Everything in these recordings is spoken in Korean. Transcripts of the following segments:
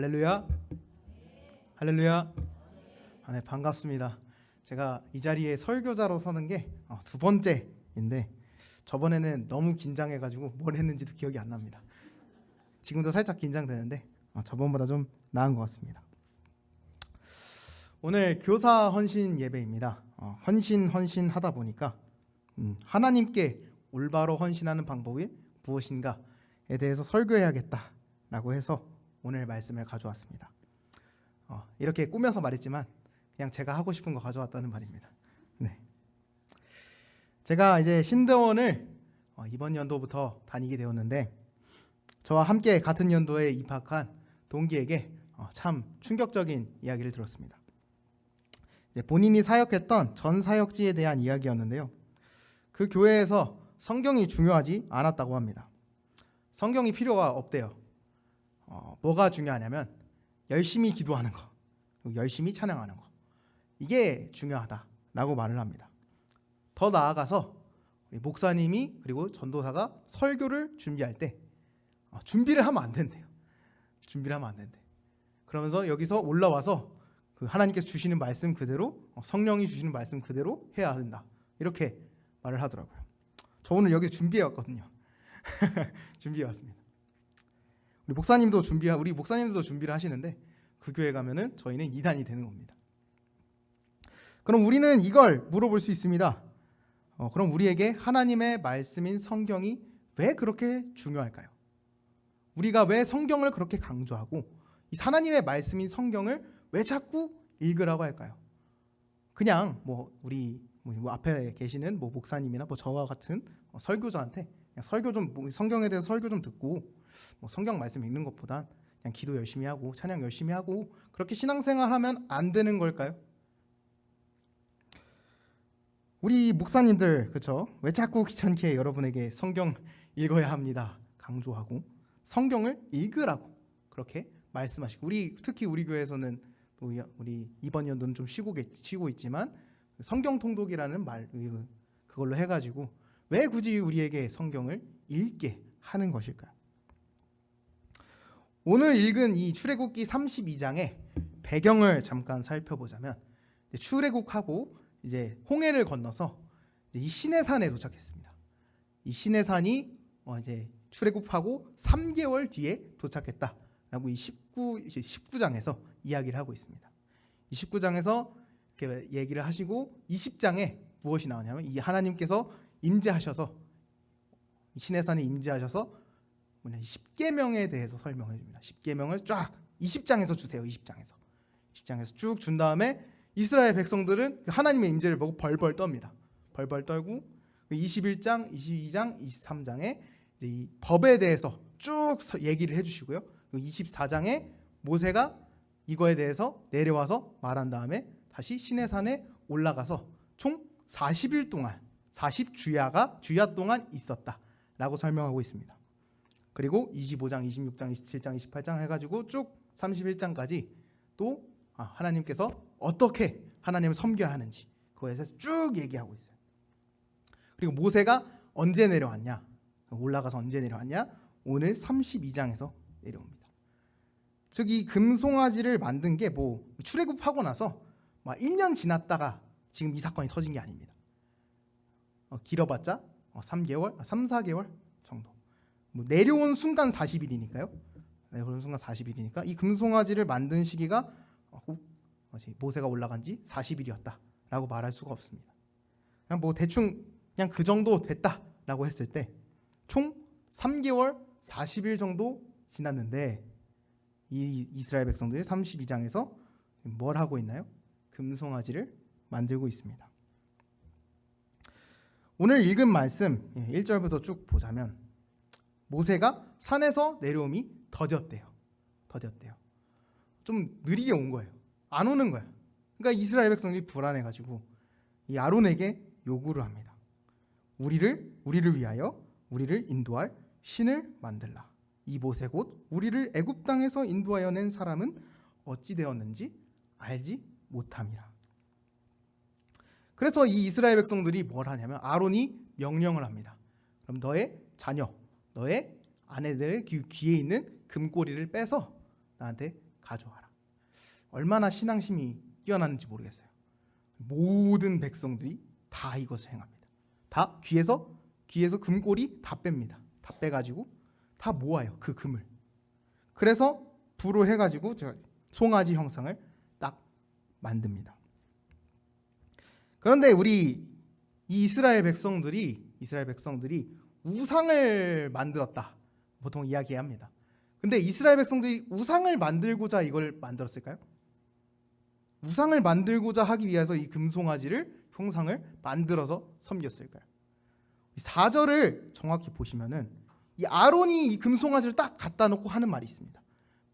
할렐루야. 할렐루야. 네, 반갑습니다. 제가 이 자리에 설교자로 서는 게 두 번째인데 저번에는 너무 긴장해가지고 뭘 했는지도 기억이 안 납니다. 지금도 살짝 긴장되는데 저번보다 좀 나은 것 같습니다. 오늘 교사 헌신 예배입니다. 헌신하다 보니까 하나님께 올바로 헌신하는 방법이 무엇인가에 대해서 설교해야겠다라고 해서 오늘 말씀을 가져왔습니다. 이렇게 꾸며서 말했지만 그냥 제가 하고 싶은 거 가져왔다는 말입니다. 네. 제가 이제 신대원을 이번 연도부터 다니게 되었는데 저와 함께 같은 연도에 입학한 동기에게 참 충격적인 이야기를 들었습니다. 본인이 사역했던 전 사역지에 대한 이야기였는데요. 그 교회에서 성경이 중요하지 않았다고 합니다. 성경이 필요가 없대요. 뭐가 중요하냐면 열심히 기도하는 거, 열심히 찬양하는 거, 이게 중요하다라고 말을 합니다. 더 나아가서 목사님이 그리고 전도사가 설교를 준비할 때 준비를 하면 안 된대요. 준비를 하면 안 된대. 그러면서 여기서 올라와서 그 하나님께서 주시는 말씀 그대로, 성령이 주시는 말씀 그대로 해야 된다, 이렇게 말을 하더라고요. 저 오늘 여기 준비해 왔거든요. 준비해 왔습니다. 우리 목사님도 준비를 하시는데 그 교회 가면은 저희는 2단이 되는 겁니다. 그럼 우리는 이걸 물어볼 수 있습니다. 그럼 우리에게 하나님의 말씀인 성경이 왜 그렇게 중요할까요? 우리가 왜 성경을 그렇게 강조하고 이 하나님의 말씀인 성경을 왜 자꾸 읽으라고 할까요? 그냥 우리 앞에 계시는 목사님이나 저와 같은 설교자한테 그냥 성경에 대해서 설교 좀 듣고 성경 말씀 읽는 것보단 그냥 기도 열심히 하고 찬양 열심히 하고 그렇게 신앙생활하면 안 되는 걸까요? 우리 목사님들 그렇죠? 왜 자꾸 귀찮게 여러분에게 성경 읽어야 합니다 강조하고 성경을 읽으라고 그렇게 말씀하시고, 특히 우리 교회에서는 우리 이번 연도는 좀 쉬고 있지만 성경 통독이라는 말 그걸로 해가지고 왜 굳이 우리에게 성경을 읽게 하는 것일까요? 오늘 읽은 이 출애굽기 32장의 배경을 잠깐 살펴보자면 출애굽하고 이제 홍해를 건너서 이 시내산에 도착했습니다. 이 시내산이 이제 출애굽하고 3개월 뒤에 도착했다라고 이 19장에서 이야기를 하고 있습니다. 이 19장에서 이렇게 얘기를 하시고 20장에 무엇이 나오냐면 이 하나님께서 임재하셔서 시내산에 임재하셔서 10계명에 대해서 설명해 줍니다. 10계명을 쫙 20장에서 주세요. 20장에서 쭉 준 다음에 이스라엘 백성들은 하나님의 임재를 보고 벌벌 떱니다. 벌벌 떨고 21장, 22장, 23장에 이제 이 법에 대해서 쭉 얘기를 해주시고요. 24장에 모세가 이거에 대해서 내려와서 말한 다음에 다시 시내산에 올라가서 총 40일 동안 40주야 동안 있었다라고 설명하고 있습니다. 그리고 25장, 26장, 27장, 28장 해가지고 쭉 31장까지 또 하나님께서 어떻게 하나님을 섬겨야 하는지 그거에 대해서 쭉 얘기하고 있어요. 그리고 모세가 언제 내려왔냐, 올라가서 언제 내려왔냐, 오늘 32장에서 내려옵니다. 즉 이 금송아지를 만든 게 출애굽하고 나서 1년 지났다가 지금 이 사건이 터진 게 아닙니다. 길어봤자 3개월, 3-4개월 정도. 내려온 순간 40일이니까요. 내려온 순간 40일이니까 이 금송아지를 만든 시기가 모세가 올라간 지 40일이었다라고 말할 수가 없습니다. 그냥 대충 그냥 그 정도 됐다라고 했을 때 총 3개월 40일 정도 지났는데 이 이스라엘 백성들이 32장에서 뭘 하고 있나요? 금송아지를 만들고 있습니다. 오늘 읽은 말씀 1절부터 쭉 보자면 모세가 산에서 내려옴이 더뎠대요. 좀 느리게 온 거예요. 안 오는 거야. 그러니까 이스라엘 백성들이 불안해가지고 이 아론에게 요구를 합니다. 우리를 위하여 우리를 인도할 신을 만들라. 이 모세 곧 우리를 애굽 땅에서 인도하여 낸 사람은 어찌 되었는지 알지 못함이라. 그래서 이 이스라엘 백성들이 뭘 하냐면 아론이 명령을 합니다. 그럼 너의 자녀, 너의 아내들의 귀에 있는 금꼬리를 빼서 나한테 가져와라. 얼마나 신앙심이 뛰어났는지 모르겠어요. 모든 백성들이 다 이것을 행합니다. 다 귀에서 금고리 다 뺍니다. 다 빼가지고 다 모아요. 그 금을. 그래서 불을 해가지고 송아지 형상을 딱 만듭니다. 그런데 우리 이 이스라엘 백성들이 우상을 만들었다 보통 이야기합니다. 근데 이스라엘 백성들이 우상을 만들고자 이걸 만들었을까요? 우상을 만들고자 하기 위해서 이 금송아지를 형상을 만들어서 섬겼을까요? 4절을 정확히 보시면은 이 아론이 이 금송아지를 딱 갖다 놓고 하는 말이 있습니다.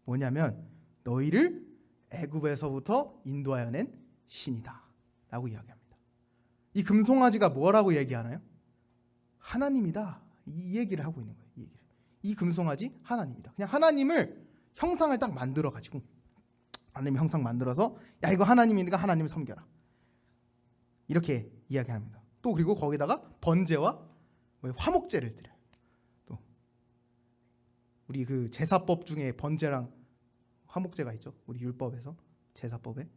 뭐냐면 너희를 애굽에서부터 인도하여 낸 신이다 라고 이야기합니다. 이 금송아지가 뭐라고 얘기하나요? 하나님이다 이 얘기를 하고 있는 거예요. 이 금송아지 하나님이다. 그냥 하나님을 형상을 딱 만들어 가지고 하나님 형상 만들어서 야 이거 하나님이니까 하나님을 섬겨라 이렇게 이야기합니다. 또 그리고 거기다가 번제와 화목제를 드려요. 또 우리 그 제사법 중에 번제랑 화목제가 있죠. 우리 율법에서 제사법에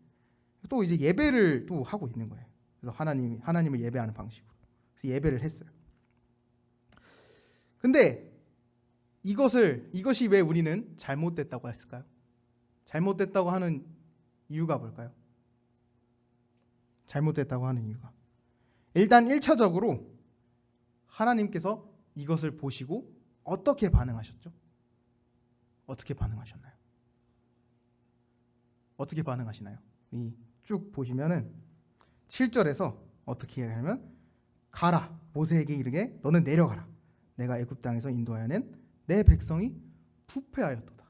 또 이제 예배를 또 하고 있는 거예요. 그래서 하나님을 예배하는 방식으로 그래서 예배를 했어요. 근데 이것이 왜 우리는 잘못됐다고 했을까요? 잘못됐다고 하는 이유가 뭘까요? 잘못됐다고 하는 이유가 일단 1차적으로 하나님께서 이것을 보시고 어떻게 반응하셨죠? 어떻게 반응하셨나요? 어떻게 반응하시나요? 이 쭉 보시면은 7절에서 어떻게 하냐면 가라 모세에게 이르게 너는 내려가라 내가 애굽 땅에서 인도하여 낸 내 백성이 부패하였도다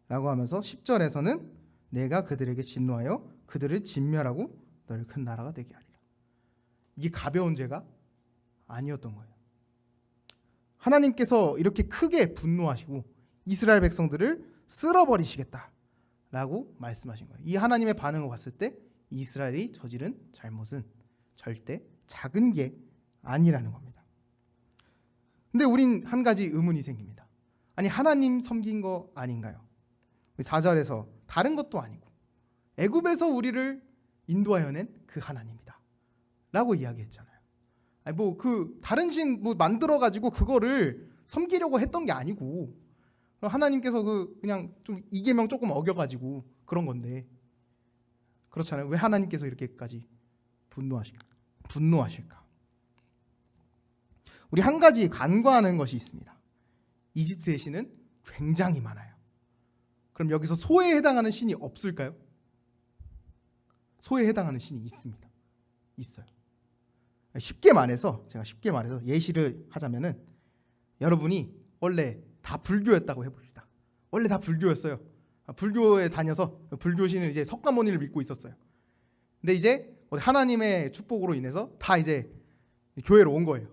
라고 하면서 10절에서는 내가 그들에게 진노하여 그들을 진멸하고 너를 큰 나라가 되게 하리라. 이게 가벼운 죄가 아니었던 거예요. 하나님께서 이렇게 크게 분노하시고 이스라엘 백성들을 쓸어버리시겠다라고 말씀하신 거예요. 이 하나님의 반응을 봤을 때 이스라엘이 저지른 잘못은 절대 작은 게 아니라는 겁니다. 근데 우린 한 가지 의문이 생깁니다. 아니 하나님 섬긴 거 아닌가요? 4절에서 다른 것도 아니고 애굽에서 우리를 인도하여 낸 그 하나님이다 라고 이야기했잖아요. 아니 뭐 그 다른 신 뭐 만들어 가지고 그거를 섬기려고 했던 게 아니고 하나님께서 그냥 좀 이계명 조금 어겨 가지고 그런 건데 그렇잖아요. 왜 하나님께서 이렇게까지 분노하실까? 우리 한 가지 간과하는 것이 있습니다. 이집트의 신은 굉장히 많아요. 그럼 여기서 소에 해당하는 신이 없을까요? 소에 해당하는 신이 있습니다. 있어요. 제가 쉽게 말해서 예시를 하자면은 여러분이 원래 다 불교였다고 해봅시다. 원래 다 불교였어요. 불교에 다녀서 불교신은 이제 석가모니를 믿고 있었어요. 근데 이제 하나님의 축복으로 인해서 다 이제 교회로 온 거예요.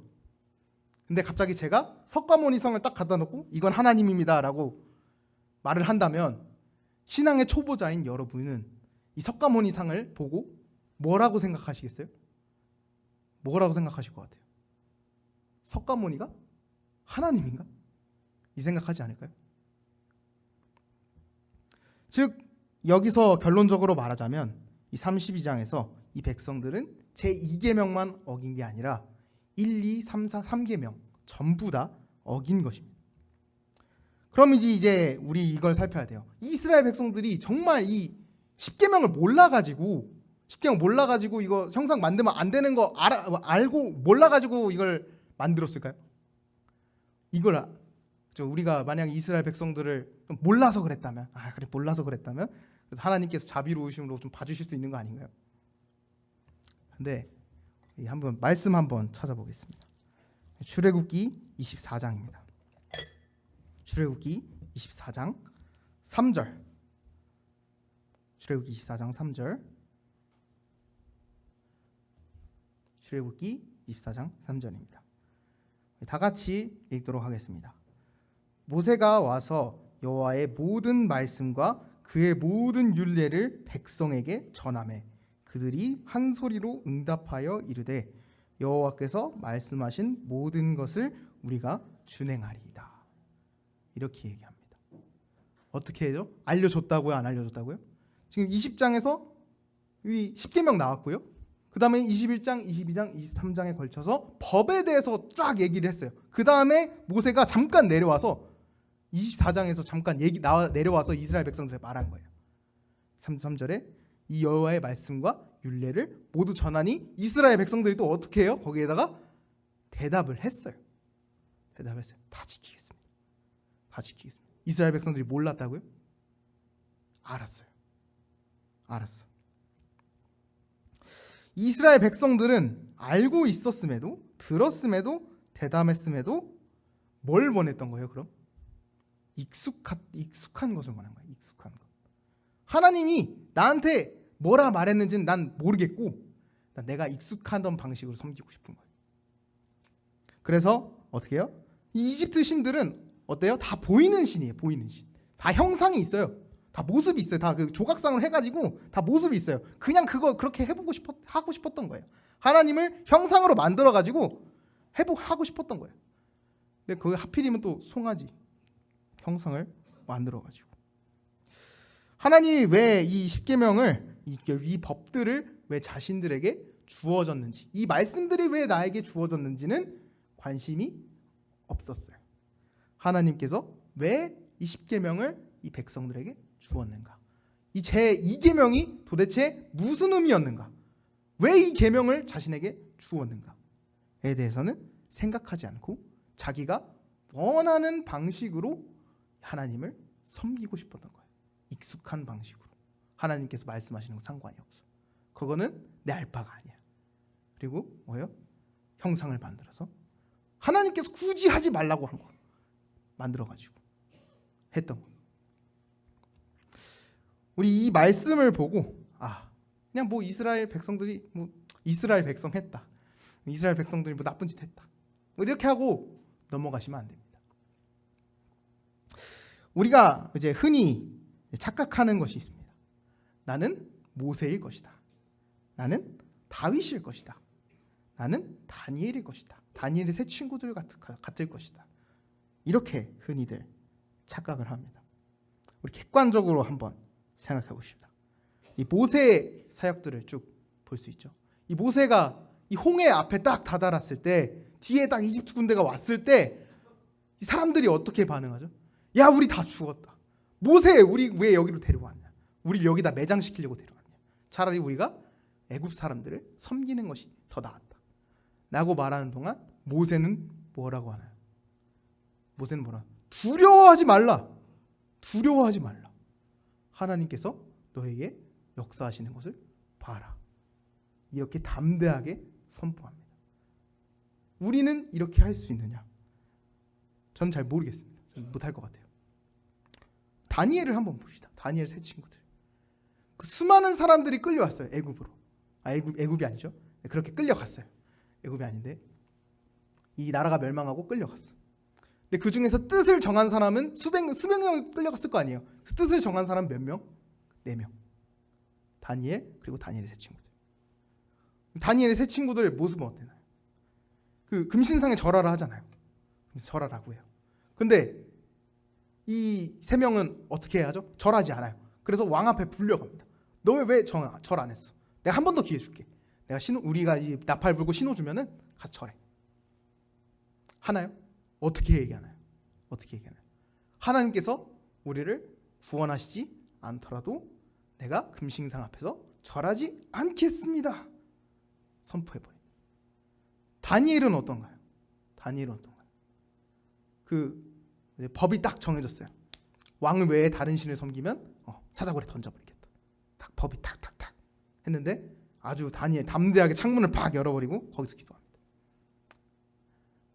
근데 갑자기 제가 석가모니성을 딱 갖다 놓고 이건 하나님입니다라고 말을 한다면 신앙의 초보자인 여러분은 이 석가모니상을 보고 뭐라고 생각하시겠어요? 뭐라고 생각하실 것 같아요? 석가모니가 하나님인가? 이 생각하지 않을까요? 즉 여기서 결론적으로 말하자면 이 32장에서 이 백성들은 제2계명만 어긴 게 아니라 1, 2, 3, 4, 3계명 전부 다 어긴 것입니다. 그럼 이제 우리 이걸 살펴야 돼요. 이스라엘 백성들이 정말 이 10계명을 몰라가지고 이거 형상 만들면 안 되는 거 알고 몰라가지고 이걸 만들었을까요? 우리가 만약 이스라엘 백성들을 몰라서 그랬다면 하나님께서 자비로우심으로 좀 봐주실 수 있는 거 아닌가요? 근데 한번 말씀 한번 찾아보겠습니다. 출애굽기 24장입니다. 출애굽기 24장 3절. 출애굽기 24장 3절. 출애굽기 24장 3절입니다. 다 같이 읽도록 하겠습니다. 모세가 와서 여호와의 모든 말씀과 그의 모든 율례를 백성에게 전하매 그들이 한 소리로 응답하여 이르되 여호와께서 말씀하신 모든 것을 우리가 준행하리이다. 이렇게 얘기합니다. 어떻게 해죠? 알려줬다고요? 안 알려줬다고요? 지금 20장에서 이 10계명 나왔고요. 그 다음에 21장, 22장, 23장에 걸쳐서 법에 대해서 쫙 얘기를 했어요. 그 다음에 모세가 잠깐 내려와서 24장에서 잠깐 내려와서 이스라엘 백성들에 말한 거예요. 33절에 이 여호와의 말씀과 율례를 모두 전하니 이스라엘 백성들이 또 어떻게 해요? 거기에다가 대답을 했어요. 대답했어요. 다 지키겠습니다. 다 지키겠습니다. 이스라엘 백성들이 몰랐다고요? 알았어요. 알았어. 이스라엘 백성들은 알고 있었음에도, 들었음에도, 대담했음에도 뭘 원했던 거예요? 그럼 익숙한 것을 원한 거예요. 익숙한 것. 하나님이 나한테 뭐라 말했는지는 난 모르겠고 내가 익숙하던 방식으로 섬기고 싶은 거예요. 그래서 어떻게 해요? 이 이집트 신들은 어때요? 다 보이는 신이에요. 보이는 신. 다 형상이 있어요. 다 모습이 있어요. 다 그 조각상을 해가지고 다 모습이 있어요. 그냥 그거 그렇게 하고 싶었던 거예요. 하나님을 형상으로 만들어가지고 하고 싶었던 거예요. 근데 그 하필이면 또 송아지 형상을 만들어가지고 하나님이 왜 이 십계명을 이 법들을 왜 자신들에게 주어졌는지, 이 말씀들이 왜 나에게 주어졌는지는 관심이 없었어요. 하나님께서 왜 이 십계명을 이 백성들에게 주었는가? 이 제2계명이 도대체 무슨 의미였는가? 왜 이 계명을 자신에게 주었는가에 대해서는 생각하지 않고 자기가 원하는 방식으로 하나님을 섬기고 싶었던 거예요. 익숙한 방식으로. 하나님께서 말씀하시는 거 상관이 없어. 그거는 내 알바가 아니야. 그리고 뭐예요? 형상을 만들어서 하나님께서 굳이 하지 말라고 한 거 만들어가지고 했던 거. 우리 이 말씀을 보고 그냥 뭐 이스라엘 백성들이 뭐 이스라엘 백성 했다. 이스라엘 백성들이 뭐 나쁜 짓 했다. 뭐 이렇게 하고 넘어가시면 안 됩니다. 우리가 이제 흔히 착각하는 것이 있습니다. 나는 모세일 것이다. 나는 다윗일 것이다. 나는 다니엘일 것이다. 다니엘의 세 친구들 같을 것이다. 이렇게 흔히들 착각을 합니다. 우리 객관적으로 한번 생각해 봅시다. 이 모세의 사역들을 쭉 볼 수 있죠. 이 모세가 이 홍해 앞에 딱 다다랐을 때, 뒤에 딱 이집트 군대가 왔을 때 이 사람들이 어떻게 반응하죠? 야, 우리 다 죽었다. 모세, 우리 왜 여기로 데려왔냐? 우리 여기다 매장시키려고 데려왔냐? 차라리 우리가 애굽 사람들을 섬기는 것이 더 나았다. 라고 말하는 동안 모세는 뭐라고 하나요? 모세는 뭐라? 두려워하지 말라. 두려워하지 말라. 하나님께서 너에게 역사하시는 것을 봐라. 이렇게 담대하게 선포합니다. 우리는 이렇게 할 수 있느냐? 저는 잘 모르겠습니다. 저는 못할 것 같아요. 다니엘을 한번 봅시다. 다니엘 세 친구들. 그 수많은 사람들이 끌려왔어요. 애굽으로. 애굽이 아니죠. 그렇게 끌려갔어요. 애굽이 아닌데 이 나라가 멸망하고 끌려갔어. 근데 그 중에서 뜻을 정한 사람은 수백 명이 끌려갔을 거 아니에요. 그 뜻을 정한 사람 몇 명? 4명. 다니엘 그리고 다니엘의 세 친구들. 다니엘의 세 친구들의 모습은 어때나요? 그 금신상에 절하라 하잖아요. 절하라고 해요. 근데 이 3명은 어떻게 해야죠? 절하지 않아요. 그래서 왕 앞에 불려갑니다. 너 왜 절 안 했어? 내가 한 번 더 기회 줄게. 우리가 이 나팔 불고 신호 주면은 가서 절해. 하나요? 어떻게 얘기하나요? 어떻게 얘기하나요? 하나님께서 우리를 구원하시지 않더라도 내가 금신상 앞에서 절하지 않겠습니다. 선포해버려요. 다니엘은 어떤가요? 다니엘은 어떤가요? 그 법이 딱 정해졌어요. 왕 외에 다른 신을 섬기면 사자굴에 던져버리겠다. 딱 법이 탁탁탁 했는데 아주 다니엘 담대하게 창문을 팍 열어버리고 거기서 기도합니다.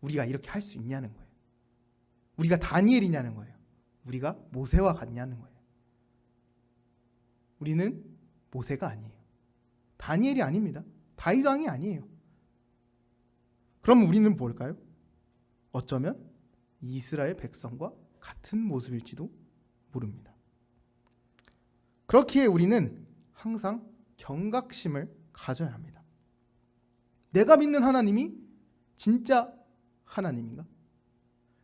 우리가 이렇게 할 수 있냐는 거예요. 우리가 다니엘이냐는 거예요. 우리가 모세와 같냐는 거예요. 우리는 모세가 아니에요. 다니엘이 아닙니다. 다윗 왕이 아니에요. 그럼 우리는 뭘까요? 어쩌면 이스라엘 백성과 같은 모습일지도 모릅니다. 그렇기에 우리는 항상 경각심을 가져야 합니다. 내가 믿는 하나님이 진짜 하나님인가?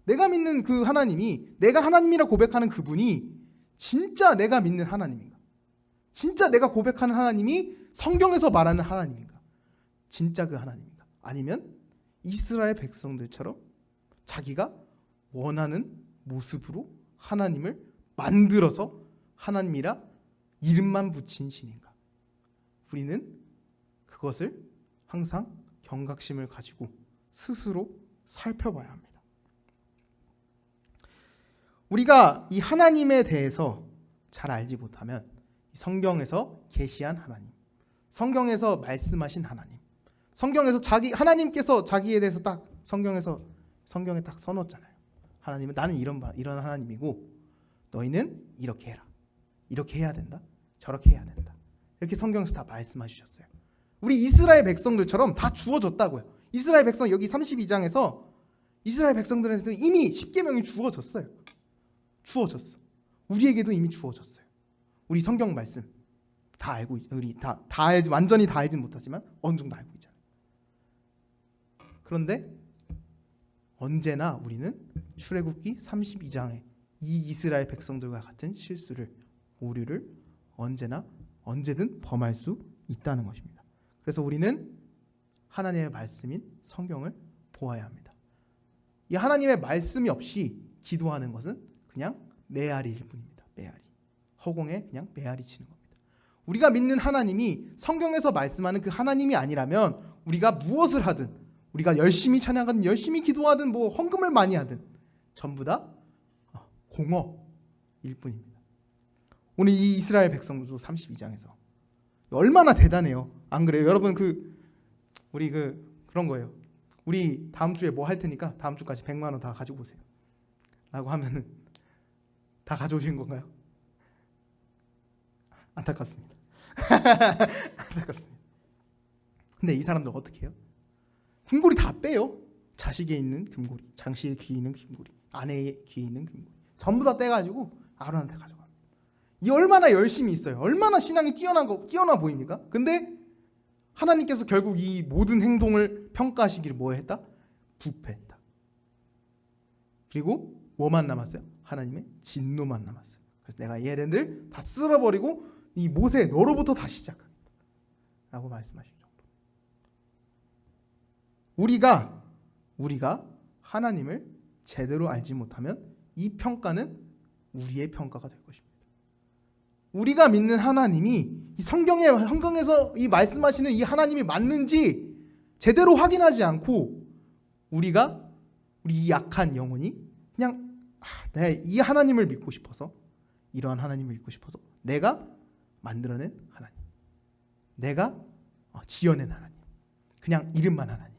내가 믿는 그 하나님이, 내가 하나님이라 고백하는 그분이 진짜 내가 믿는 하나님인가? 진짜 내가 고백하는 하나님이 성경에서 말하는 하나님인가? 진짜 그 하나님인가? 아니면 이스라엘 백성들처럼 자기가 원하는 모습으로 하나님을 만들어서 하나님이라 이름만 붙인 신인가? 우리는 그것을 항상 경각심을 가지고 스스로 살펴봐야 합니다. 우리가 이 하나님에 대해서 잘 알지 못하면 성경에서 계시한 하나님, 성경에서 말씀하신 하나님, 성경에서 하나님께서 자기에 대해서 딱 성경에 딱 써놓잖아요. 하나님은 나는 이런 하나님이고 너희는 이렇게 해라, 이렇게 해야 된다, 저렇게 해야 된다. 이렇게 성경에서 다 말씀해 주셨어요. 우리 이스라엘 백성들처럼 다 주어졌다고요. 이스라엘 백성 여기 32장에서 이스라엘 백성들한테 이미 십계명이 주어졌어요. 주어졌어. 우리에게도 이미 주어졌어요. 우리 성경 말씀 다 알고 우리 다 알지, 완전히 다 알지는 못하지만 어느 정도 알고 있잖아요. 그런데 언제나 우리는 출애굽기 32장에 이 이스라엘 백성들과 같은 실수를, 오류를 언제든 범할 수 있다는 것입니다. 그래서 우리는 하나님의 말씀인 성경을 보아야 합니다. 이 하나님의 말씀이 없이 기도하는 것은 그냥 메아리일 뿐입니다. 메아리. 허공에 그냥 메아리 치는 겁니다. 우리가 믿는 하나님이 성경에서 말씀하는 그 하나님이 아니라면 우리가 무엇을 하든, 우리가 열심히 찬양하든 열심히 기도하든 뭐 헌금을 많이 하든 전부 다 공허일 뿐입니다. 오늘 이 이스라엘 백성도 32장에서 얼마나 대단해요. 안 그래요? 여러분 우리 그런 거예요. 우리 다음 주에 뭐 할 테니까 다음 주까지 100만 원 다 가지고 오세요. 라고 하면은 다 가져오신 건가요? 안타깝습니다. 안타깝습니다. 근데 이 사람들 어떻게 해요? 금고리 다 빼요. 자식에 있는 금고리, 장씨의 귀에 있는 금고리, 아내의 귀에 있는 금고리 전부 다 떼가지고 아론한테 가져갑니다. 이 얼마나 열심히 있어요. 얼마나 신앙이 뛰어나 보입니까? 근데 하나님께서 결국 이 모든 행동을 평가하시기를 뭐 했다? 부패했다. 그리고 뭐만 남았어요? 하나님의 진노만 남았어요. 그래서 내가 얘네들 다 쓸어버리고 이 모세 너로부터 다시 시작하겠다 라고 말씀하신 정도. 우리가 하나님을 제대로 알지 못하면 이 평가는 우리의 평가가 될 것입니다. 우리가 믿는 하나님이 이 성경에서 이 말씀하시는 이 하나님이 맞는지 제대로 확인하지 않고 우리 이 약한 영혼이 그냥 내가 이 하나님을 믿고 싶어서, 이러한 하나님을 믿고 싶어서 내가 만들어낸 하나님, 내가 지어낸 하나님, 그냥 이름만 하나님,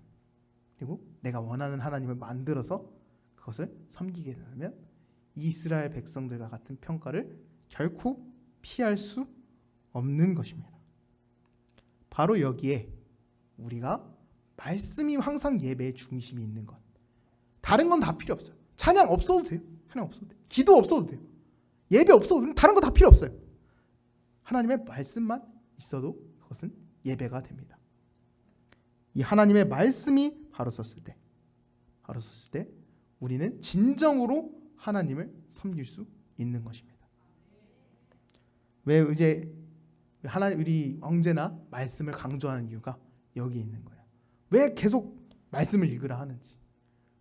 그리고 내가 원하는 하나님을 만들어서 그것을 섬기게 되면 이스라엘 백성들과 같은 평가를 결코 피할 수 없는 것입니다. 바로 여기에 우리가 말씀이 항상 예배의 중심이 있는 것, 다른 건 다 필요 없어요. 찬양 없어도 돼요. 찬양 없어도 돼요. 기도 없어도 돼요. 예배 없어도 돼요. 다른 거 다 필요 없어요. 하나님의 말씀만 있어도 그것은 예배가 됩니다. 이 하나님의 말씀이 바로 섰을 때 우리는 진정으로 하나님을 섬길 수 있는 것입니다. 왜 이제 우리 언제나 말씀을 강조하는 이유가 여기에 있는 거예요. 왜 계속 말씀을 읽으라 하는지,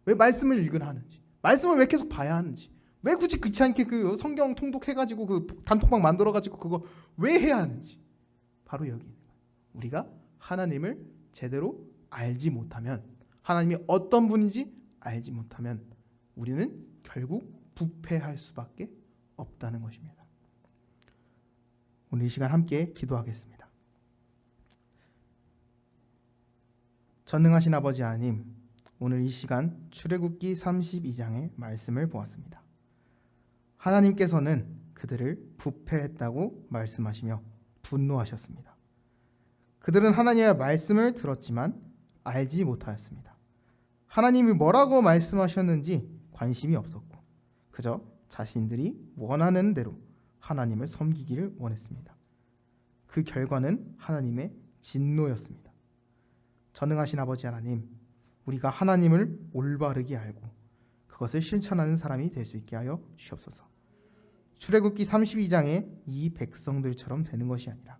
왜 말씀을 읽으라 하는지, 말씀을 왜 계속 봐야 하는지, 왜 굳이 귀찮게 그 성경 통독해가지고 그 단톡방 만들어가지고 그거 왜 해야 하는지, 바로 여기 있는 거예요. 우리가 하나님을 제대로 알지 못하면, 하나님이 어떤 분인지 알지 못하면 우리는 결국 부패할 수밖에 없다는 것입니다. 오늘 이 시간 함께 기도하겠습니다. 전능하신 아버지 하나님, 오늘 이 시간 출애굽기 32장의 말씀을 보았습니다. 하나님께서는 그들을 부패했다고 말씀하시며 분노하셨습니다. 그들은 하나님의 말씀을 들었지만 알지 못하였습니다. 하나님이 뭐라고 말씀하셨는지 관심이 없었고 그저 자신들이 원하는 대로 하나님을 섬기기를 원했습니다. 그 결과는 하나님의 진노였습니다. 전능하신 아버지 하나님, 우리가 하나님을 올바르게 알고 그것을 실천하는 사람이 될 수 있게 하여 주옵소서. 출애굽기 32장의 이 백성들처럼 되는 것이 아니라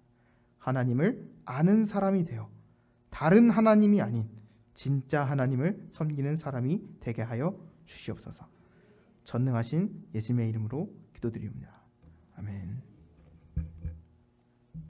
하나님을 아는 사람이 되어 다른 하나님이 아닌 진짜 하나님을 섬기는 사람이 되게 하여 주시옵소서. 전능하신 예수님의 이름으로 기도드립니다. 아멘.